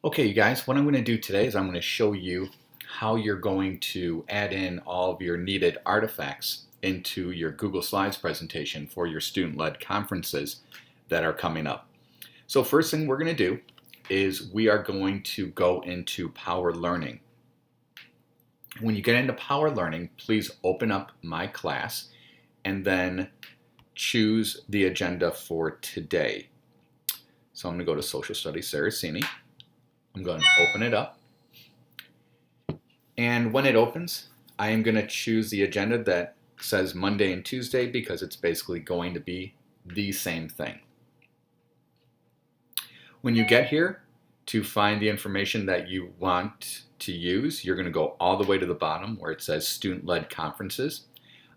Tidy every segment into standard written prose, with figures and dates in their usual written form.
Okay, you guys, what I'm going to do today is I'm going to show you how you're going to add in all of your needed artifacts into your Google Slides presentation for your student-led conferences that are coming up. So first thing we're going to do is we are going to go into Power Learning. When you get into Power Learning, please open up My Class and then choose the agenda for today. So I'm going to go to Social Studies Saraceni. I'm going to open it up. And when it opens, I am going to choose the agenda that says Monday and Tuesday because it's basically going to be the same thing. When you get here to find the information that you want to use, you're going to go all the way to the bottom where it says Student-Led Conferences.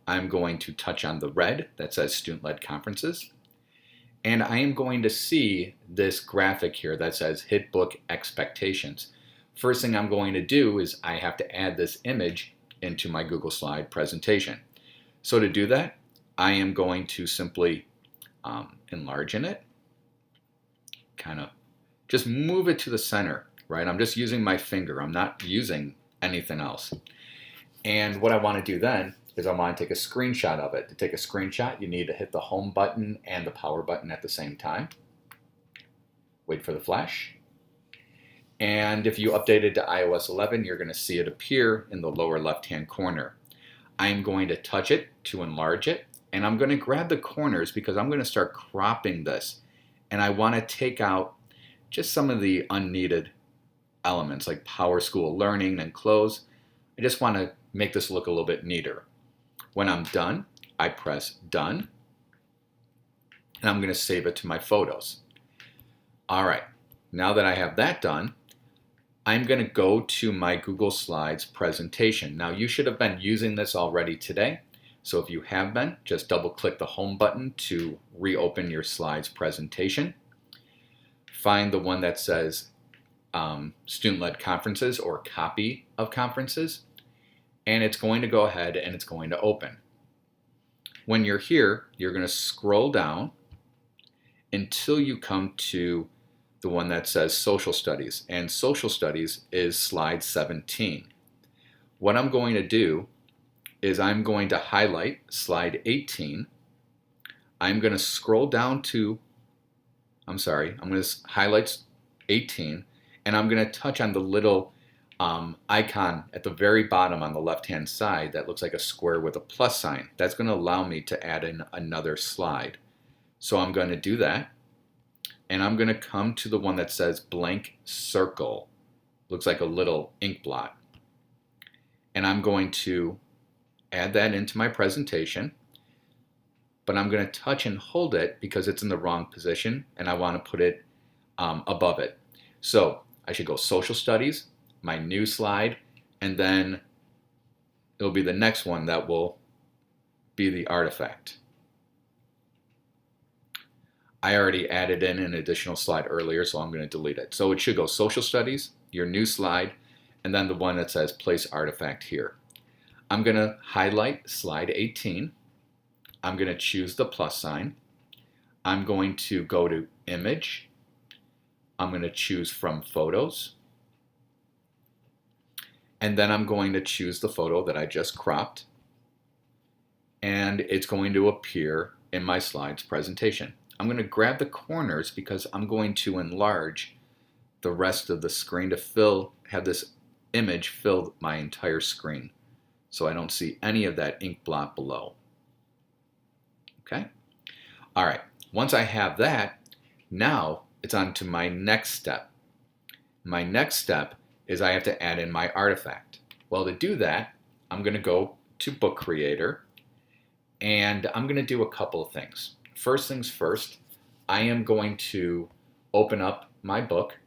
I'm going to touch on the red that says Student-Led Conferences. And I am going to see this graphic here that says Hit Book Expectations. First thing I'm going to do is I have to add this image into my Google Slide presentation. So to do that, I am going to simply enlarge in it, kind of just move it to the center, right? I'm just using my finger. I'm not using anything else. And what I want to do then is I want to take a screenshot of it. To take a screenshot, you need to hit the home button and the power button at the same time. Wait for the flash. And if you updated to iOS 11, you're going to see it appear in the lower left-hand corner. I'm going to touch it to enlarge it, and I'm going to grab the corners because I'm going to start cropping this. And I want to take out just some of the unneeded elements like PowerSchool Learning and close. I just want to make this look a little bit neater. When I'm done, I press Done, and I'm going to save it to my photos. All right, now that I have that done, I'm going to go to my Google Slides presentation. Now you should have been using this already today. So if you have been, just double click the home button to reopen your slides presentation. Find the one that says Student-Led Conferences or Copy of Conferences. And it's going to go ahead and it's going to open. When you're here, you're going to scroll down until you come to the one that says Social Studies, and Social Studies is slide 17. What I'm going to do is I'm going to highlight slide 18. I'm going to scroll down to, I'm going to highlight 18, and I'm going to touch on the little icon at the very bottom on the left-hand side that looks like a square with a plus sign. That's going to allow me to add in another slide. So I'm going to do that. And I'm going to come to the one that says blank circle. Looks like a little ink blot. And I'm going to add that into my presentation. But I'm going to touch and hold it because it's in the wrong position and I want to put it above it. So I should go Social Studies, my new slide, and then it'll be the next one that will be the artifact. I already added in an additional slide earlier, so I'm going to delete it. So it should go Social Studies, your new slide, and then the one that says Place Artifact here. I'm going to highlight slide 18. I'm going to choose the plus sign. I'm going to go to Image. I'm going to choose from Photos. And then I'm going to choose the photo that I just cropped. And it's going to appear in my slides presentation. I'm going to grab the corners because I'm going to enlarge the rest of the screen to have this image fill my entire screen so I don't see any of that ink blot below. Okay? All right, once I have that, now it's on to my next step. My next step is I have to add in my artifact. Well, to do that, I'm going to go to Book Creator and I'm going to do a couple of things. First things first, I am going to open up my book.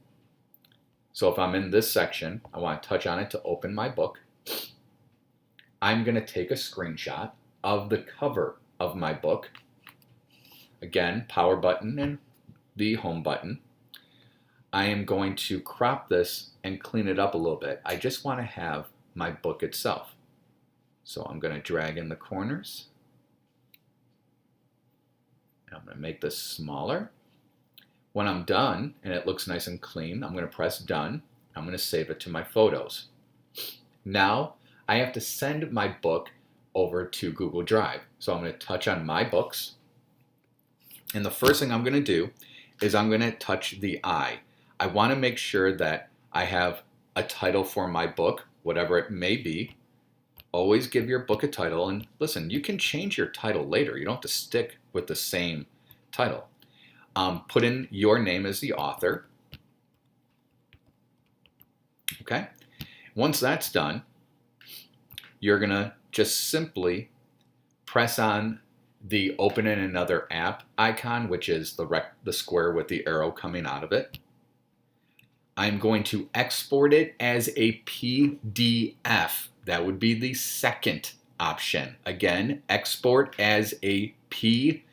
So if I'm in this section, I want to touch on it to open my book. I'm going to take a screenshot of the cover of my book. Again, power button and the home button. I am going to crop this and clean it up a little bit. I just want to have my book itself. So I'm going to drag in the corners. I'm going to make this smaller. When I'm done and it looks nice and clean, I'm going to press done. I'm going to save it to my photos. Now I have to send my book over to Google Drive. So I'm going to touch on my books. And the first thing I'm going to do is I'm going to touch the I. I want to make sure that I have a title for my book, whatever it may be. Always give your book a title. And listen, you can change your title later. You don't have to stick with the same title. Put in your name as the author. Okay. Once that's done, you're going to just simply press on the open in another app icon, which is the square with the arrow coming out of it. I'm going to export it as a PDF. That would be the second option. Again, export as a PDF.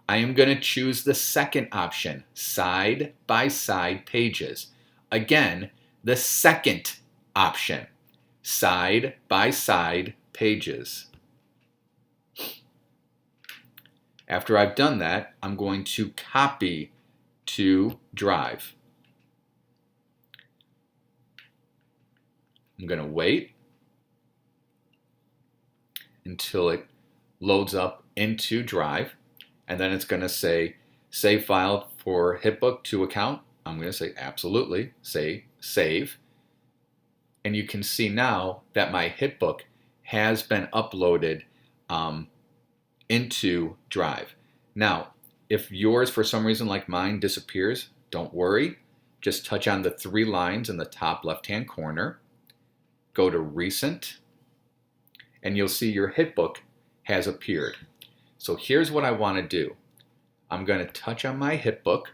I am going to choose the second option, side-by-side pages. Again, the second option, side-by-side pages. After I've done that, I'm going to copy to Drive. I'm going to wait until it loads up into Drive. And then it's going to say, save file for HitBook to account. I'm going to say, absolutely, say save. And you can see now that my HitBook has been uploaded into Drive. Now, if yours, for some reason like mine, disappears, don't worry. Just touch on the three lines in the top left-hand corner. Go to Recent, and you'll see your HitBook has appeared. So here's what I want to do. I'm going to touch on my HitBook,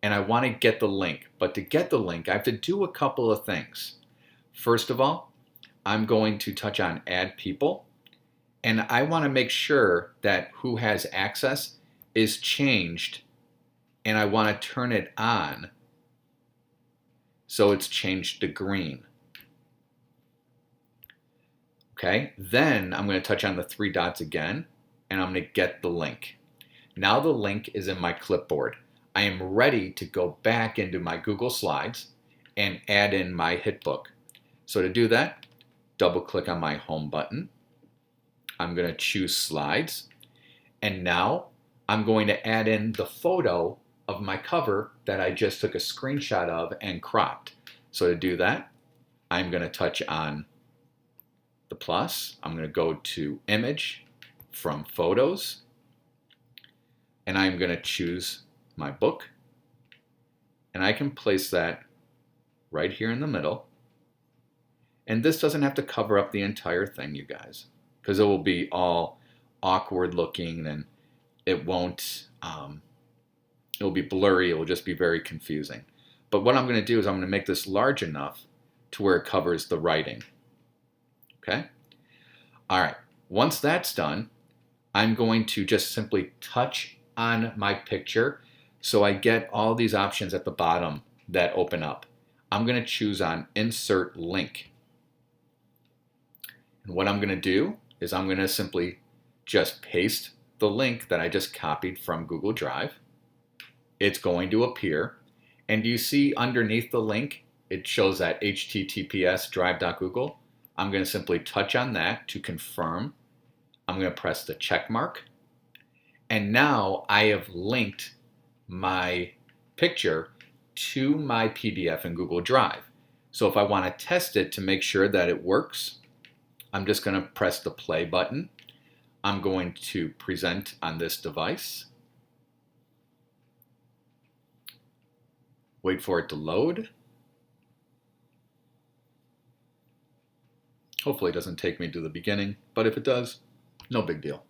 and I want to get the link. But to get the link, I have to do a couple of things. First of all, I'm going to touch on Add People, and I want to make sure that who has access is changed, and I want to turn it on so it's changed to green. Okay, then I'm going to touch on the three dots again, and I'm going to get the link. Now the link is in my clipboard. I am ready to go back into my Google Slides and add in my HitBook. So to do that, double click on my home button. I'm going to choose Slides, and now I'm going to add in the photo of my cover that I just took a screenshot of and cropped. So to do that, I'm going to touch on the plus. I'm going to go to Image from Photos, and I'm going to choose my book, and I can place that right here in the middle. And this doesn't have to cover up the entire thing, you guys, because it will be all awkward looking, and it won't, it'll be blurry. It will just be very confusing. But what I'm going to do is I'm going to make this large enough to where it covers the writing. Okay? All right. Once that's done, I'm going to just simply touch on my picture so I get all these options at the bottom that open up. I'm going to choose on Insert Link. And what I'm going to do is I'm going to simply just paste the link that I just copied from Google Drive. It's going to appear. And you see underneath the link, it shows that https drive.google. I'm going to simply touch on that to confirm. I'm going to press the check mark. And now I have linked my picture to my PDF in Google Drive. So if I want to test it to make sure that it works, I'm just going to press the play button. I'm going to present on this device. Wait for it to load. Hopefully it doesn't take me to the beginning, but if it does, no big deal.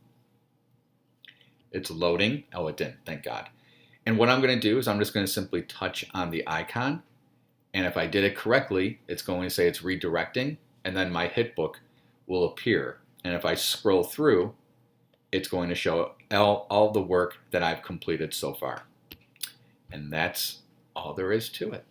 It's loading. Oh, it didn't, thank God. And what I'm going to do is I'm just going to simply touch on the icon. And if I did it correctly, it's going to say it's redirecting, and then my HitBook will appear. And if I scroll through, it's going to show all the work that I've completed so far. And that's all there is to it.